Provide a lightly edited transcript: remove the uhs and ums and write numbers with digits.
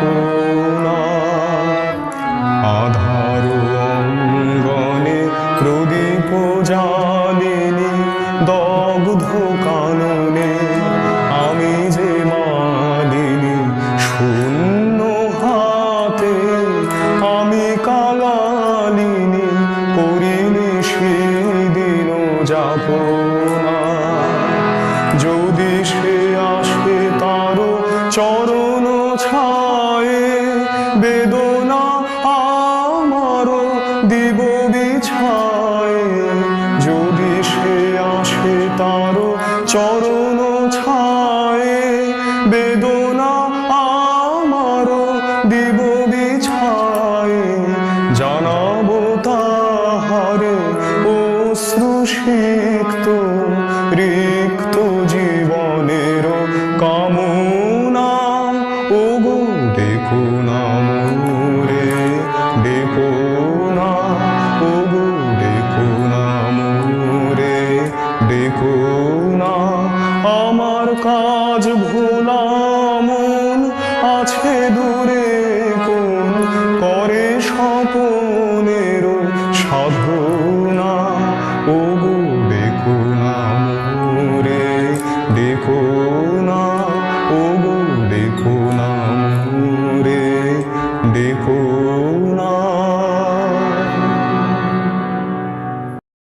যাপনা। আধার অঙ্গনে প্রদীপ জ্বালিনি, দগ্ধ কাননে আমি যে মালিনী। শূন্য হাতে আমি কাঙালিনী, করিনি সেদিন যাপনা। যদি সে আসে তার চরণ ছায়ে, বেদনা আমার দিব বিছায়ে। যদি সে আসে তার চরণ ছায়ে, বেদনা আমার দিব বিছায়ে। জানাবো তাহারে অশ্রু সিক্ত রিক্ত জীবনের কামনা। ওগো ডেকো না মোরে, ডেকো না, ওগো ডেকো না মোরে, ডেকো না। আমার কাজ ভোলা মন আছে দূরে কোন, করে স্বপনের সাধনা। ওগো ডেকো না মোরে, ডেকো